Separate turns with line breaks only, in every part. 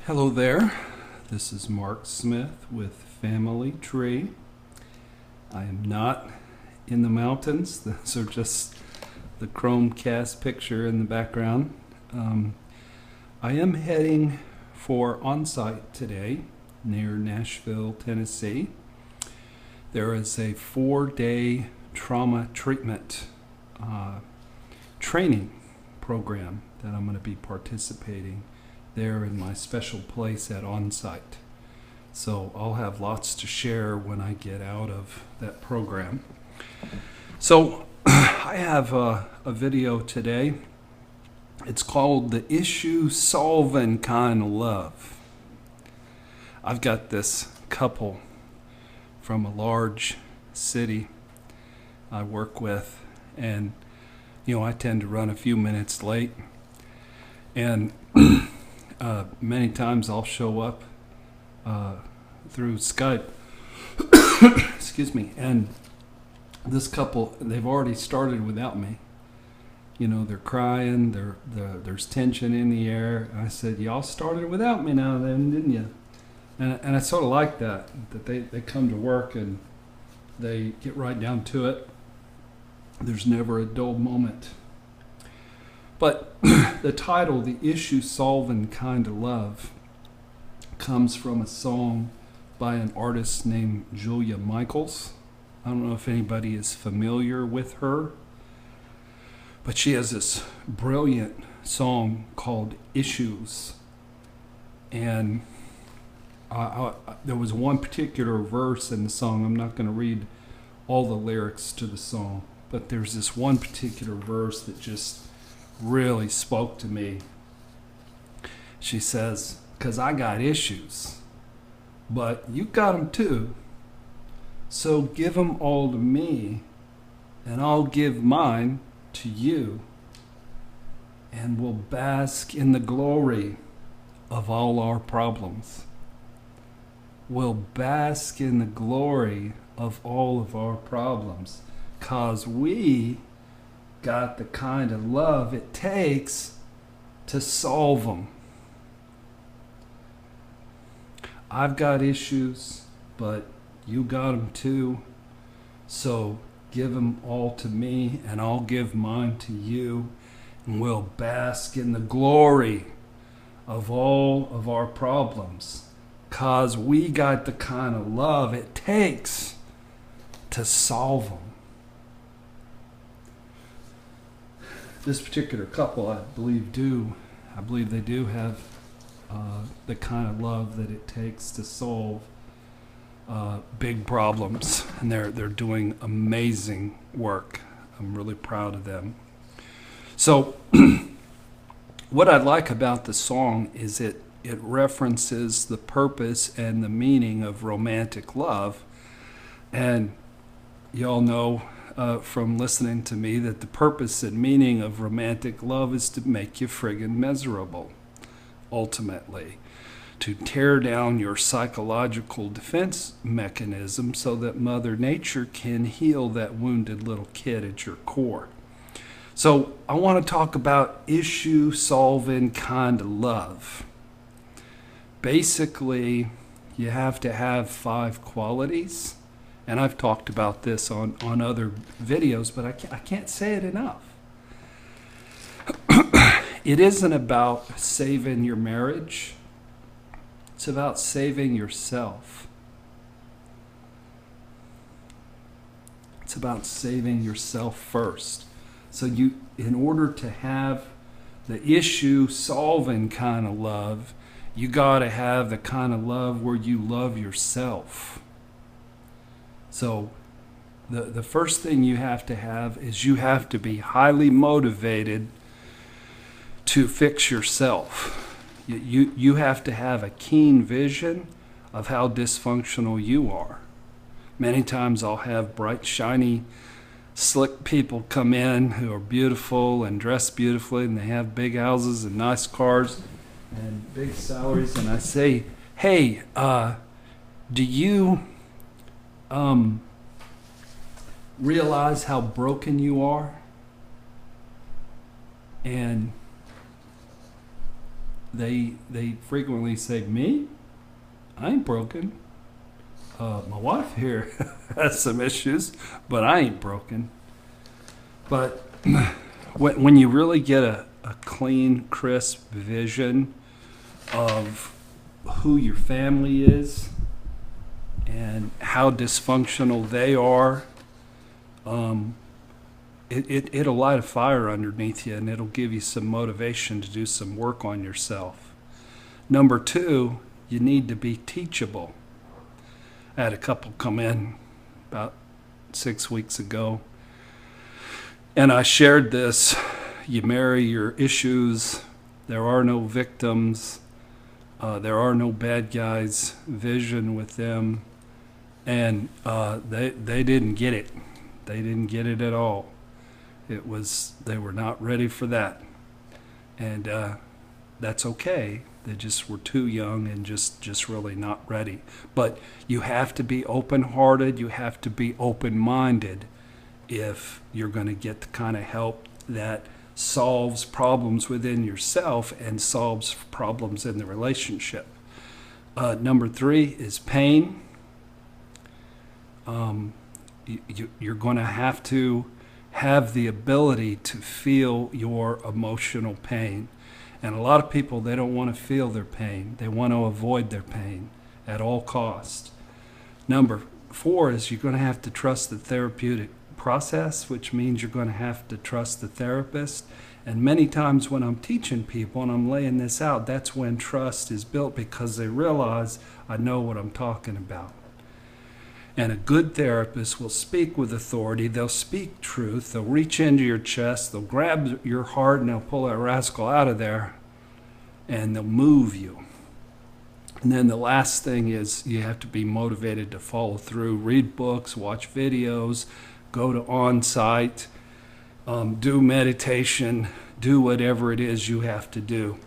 Hello there, this is Mark Smith with Family Tree. I am not in the mountains, those are just the Chromecast picture in the background. I am heading for on-site today near Nashville, Tennessee. There is a 4-day trauma treatment training program that I'm going to be participating there in my special place at on-site. So I'll have lots to share when I get out of that program. So I have a video today. It's called The Issue Solving Kind of Love. I've got this couple from a large city I work with, and I tend to run a few minutes late, and many times I'll show up through Skype. Excuse me. And this couple, they've already started without me. They're crying. There's tension in the air. I said, "Y'all started without me now, then, didn't you?" And I sort of like that they come to work and they get right down to it. There's never a dull moment. But the title, The Issue Solving Kind of Love, comes from a song by an artist named Julia Michaels. I don't know if anybody is familiar with her, but she has this brilliant song called Issues. And there was one particular verse in the song. I'm not going to read all the lyrics to the song, but there's this one particular verse that just really spoke to me. She says, "'Cause I got issues, but you got them too. So give them all to me, and I'll give mine to you, and we'll bask in the glory of all our problems. We'll bask in the glory of all of our problems, 'cause we got the kind of love it takes to solve them. I've got issues, but you got them too. So give them all to me, and I'll give mine to you, and we'll bask in the glory of all of our problems, 'cause we got the kind of love it takes to solve them." This particular couple, I believe they do have the kind of love that it takes to solve big problems, and they're doing amazing work. I'm really proud of them. So, what I like about the song is it references the purpose and the meaning of romantic love, and y'all know from listening to me that the purpose and meaning of romantic love is to make you friggin' miserable, ultimately. To tear down your psychological defense mechanism so that Mother Nature can heal that wounded little kid at your core. So I want to talk about issue-solving kind of love. Basically, you have to have 5 qualities. And I've talked about this on other videos, but I can't say it enough. It isn't about saving your marriage. It's about saving yourself. It's about saving yourself first. So in order to have the issue-solving kind of love, you got to have the kind of love where you love yourself. So the first thing you have to have is you have to be highly motivated to fix yourself. You have to have a keen vision of how dysfunctional you are. Many times I'll have bright, shiny, slick people come in who are beautiful and dressed beautifully, and they have big houses and nice cars and big salaries, and I say, "Hey, do you realize how broken you are?" And they frequently say, "Me? I ain't broken. My wife here has some issues, but I ain't broken." But when you really get a clean, crisp vision of who your family is and how dysfunctional they are, it'll light a fire underneath you, and it'll give you some motivation to do some work on yourself. Number two, you need to be teachable. I had a couple come in about 6 weeks ago, and I shared this. You marry your issues. There are no victims. There are no bad guys. Vision with them. And they didn't get it. They didn't get it at all. They were not ready for that. And that's okay. They just were too young and just really not ready. But you have to be open-hearted. You have to be open-minded if you're going to get the kind of help that solves problems within yourself and solves problems in the relationship. Number three is pain. You're going to have the ability to feel your emotional pain. And a lot of people, they don't want to feel their pain. They want to avoid their pain at all costs. Number four is you're going to have to trust the therapeutic process, which means you're going to have to trust the therapist. And many times when I'm teaching people and I'm laying this out, that's when trust is built, because they realize I know what I'm talking about. And a good therapist will speak with authority. They'll speak truth. They'll reach into your chest. They'll grab your heart and they'll pull that rascal out of there, and they'll move you. And then the last thing is you have to be motivated to follow through. Read books, watch videos, go to on-site, do meditation, do whatever it is you have to do.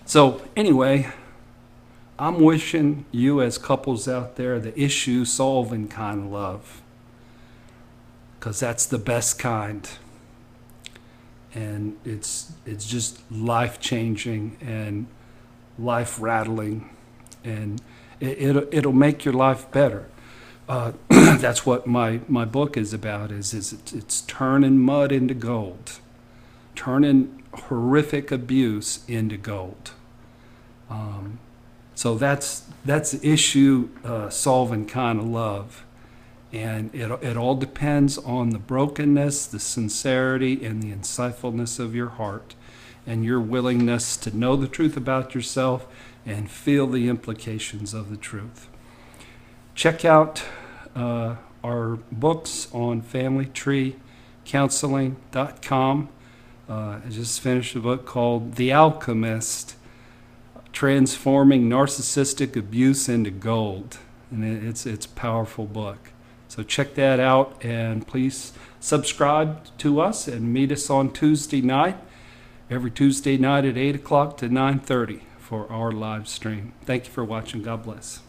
So anyway, I'm wishing you as couples out there the issue-solving kind of love, because that's the best kind. And it's just life-changing and life-rattling, and it'll make your life better. That's what my book is about. It's turning mud into gold, turning horrific abuse into gold. So that's issue solving kind of love, and it all depends on the brokenness, the sincerity, and the insightfulness of your heart, and your willingness to know the truth about yourself and feel the implications of the truth. Check out our books on familytreecounseling.com. I just finished a book called The Alchemist: Transforming Narcissistic Abuse into Gold. And it's a powerful book. So check that out, and please subscribe to us and meet us on Tuesday night, every Tuesday night at 8 o'clock to 9:30 for our live stream. Thank you for watching. God bless.